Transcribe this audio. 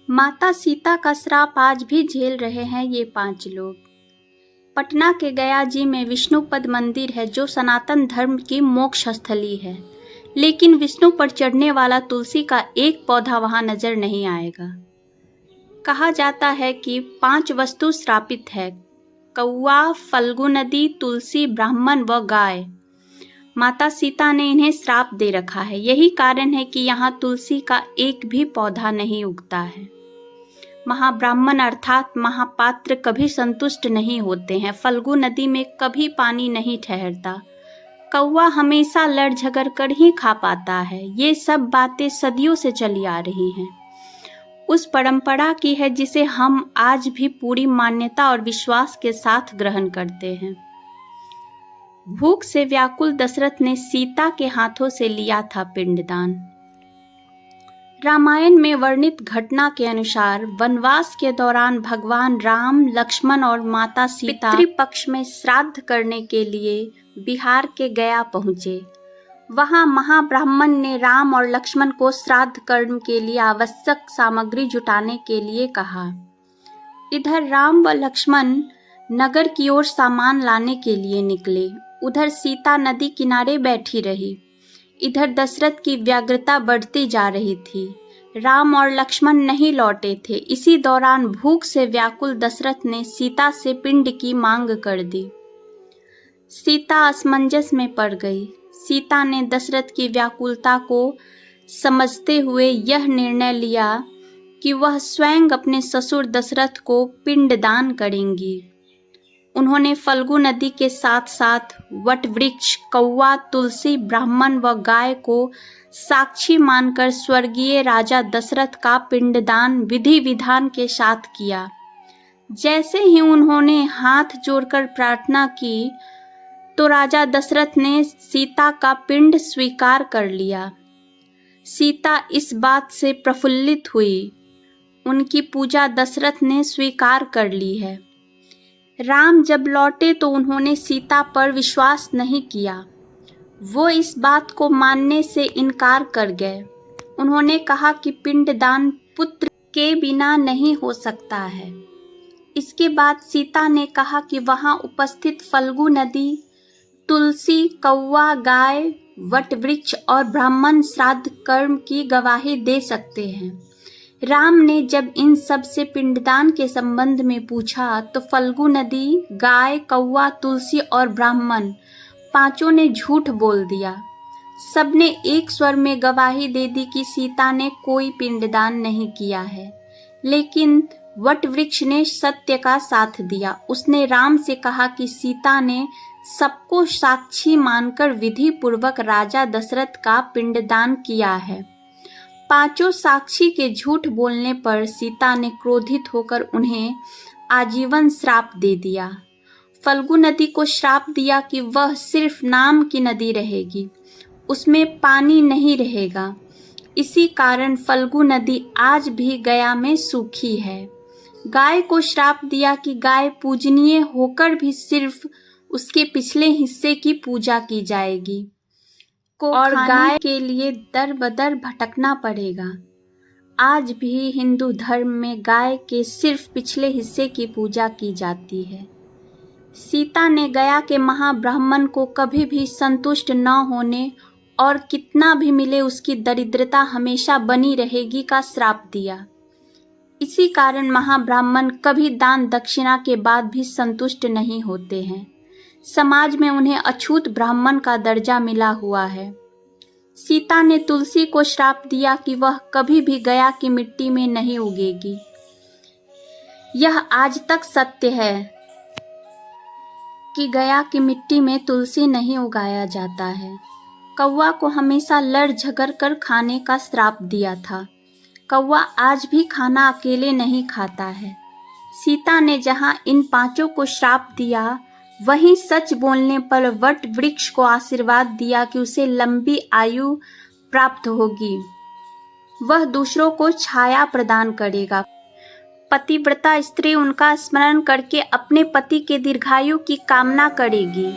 माता सीता का श्राप आज भी झेल रहे हैं ये 5 लोग। पटना के गया जी में विष्णुपद मंदिर है जो सनातन धर्म की मोक्ष स्थली है, लेकिन विष्णु पर चढ़ने वाला तुलसी का एक पौधा वहां नजर नहीं आएगा। कहा जाता है कि 5 वस्तु श्रापित है: कौआ, फल्गु नदी, तुलसी, ब्राह्मण व गाय। माता सीता ने इन्हें श्राप दे रखा है। यही कारण है कि यहाँ तुलसी का एक भी पौधा नहीं उगता है। महाब्राह्मण अर्थात महापात्र कभी संतुष्ट नहीं होते हैं। फल्गु नदी में कभी पानी नहीं ठहरता। कौआ हमेशा लड़ झगड़ कर ही खा पाता है। ये सब बातें सदियों से चली आ रही हैं, उस परंपरा की है जिसे हम आज भी पूरी मान्यता और विश्वास के साथ ग्रहण करते हैं। भूख से व्याकुल दशरथ ने सीता के हाथों से लिया था पिंडदान। रामायण में वर्णित घटना के अनुसार वनवास के दौरान भगवान राम, लक्ष्मण और माता सीता पितृपक्ष में श्राद्ध करने के लिए बिहार के गया पहुंचे। वहां महाब्राह्मण ने राम और लक्ष्मण को श्राद्ध कर्म के लिए आवश्यक सामग्री जुटाने के लिए कहा। इधर राम व लक्ष्मण नगर की ओर सामान लाने के लिए निकले। उधर सीता नदी किनारे बैठी रही। इधर दशरथ की व्यग्रता बढ़ती जा रही थी। राम और लक्ष्मण नहीं लौटे थे। इसी दौरान भूख से व्याकुल दशरथ ने सीता से पिंड की मांग कर दी। सीता असमंजस में पड़ गई। सीता ने दशरथ की व्याकुलता को समझते हुए यह निर्णय लिया कि वह स्वयं अपने ससुर दशरथ को पिंडदान करेंगी। उन्होंने फल्गु नदी के साथ साथ वट वृक्ष, कौआ, तुलसी, ब्राह्मण व गाय को साक्षी मानकर स्वर्गीय राजा दशरथ का पिंडदान विधि विधान के साथ किया। जैसे ही उन्होंने हाथ जोड़कर प्रार्थना की तो राजा दशरथ ने सीता का पिंड स्वीकार कर लिया। सीता इस बात से प्रफुल्लित हुई। उनकी पूजा दशरथ ने स्वीकार कर ली है। राम जब लौटे तो उन्होंने सीता पर विश्वास नहीं किया। वो इस बात को मानने से इनकार कर गए। उन्होंने कहा कि पिंडदान पुत्र के बिना नहीं हो सकता है। इसके बाद सीता ने कहा कि वहां उपस्थित फल्गु नदी, तुलसी, कौआ, गाय, वट वृक्ष और ब्राह्मण श्राद्ध कर्म की गवाही दे सकते हैं। राम ने जब इन सब से पिंडदान के संबंध में पूछा तो फल्गु नदी, गाय, कौआ, तुलसी और ब्राह्मण 5 ने झूठ बोल दिया। सबने एक स्वर में गवाही दे दी कि सीता ने कोई पिंडदान नहीं किया है। लेकिन वट वृक्ष ने सत्य का साथ दिया। उसने राम से कहा कि सीता ने सबको साक्षी मानकर विधि पूर्वक राजा दशरथ का पिंडदान किया है। 5 साक्षी के झूठ बोलने पर सीता ने क्रोधित होकर उन्हें आजीवन श्राप दे दिया। फल्गु नदी को श्राप दिया कि वह सिर्फ नाम की नदी रहेगी, उसमें पानी नहीं रहेगा। इसी कारण फल्गु नदी आज भी गया में सूखी है। गाय को श्राप दिया कि गाय पूजनीय होकर भी सिर्फ उसके पिछले हिस्से की पूजा की जाएगी और गाय के लिए दर बदर भटकना पड़ेगा। आज भी हिंदू धर्म में गाय के सिर्फ पिछले हिस्से की पूजा की जाती है। सीता ने गया के महाब्राह्मण को कभी भी संतुष्ट न होने और कितना भी मिले उसकी दरिद्रता हमेशा बनी रहेगी का श्राप दिया। इसी कारण महाब्राह्मण कभी दान दक्षिणा के बाद भी संतुष्ट नहीं होते हैं। समाज में उन्हें अछूत ब्राह्मण का दर्जा मिला हुआ है। सीता ने तुलसी को श्राप दिया कि वह कभी भी गया की मिट्टी में नहीं उगेगी। यह आज तक सत्य है कि गया की मिट्टी में तुलसी नहीं उगाया जाता है। कौआ को हमेशा लड़ झगड़ कर खाने का श्राप दिया था। कौआ आज भी खाना अकेले नहीं खाता है। सीता ने जहां इन 5 को श्राप दिया, वहीं सच बोलने पर वट वृक्ष को आशीर्वाद दिया कि उसे लंबी आयु प्राप्त होगी। वह दूसरों को छाया प्रदान करेगा। पतिव्रता स्त्री उनका स्मरण करके अपने पति के दीर्घायु की कामना करेगी।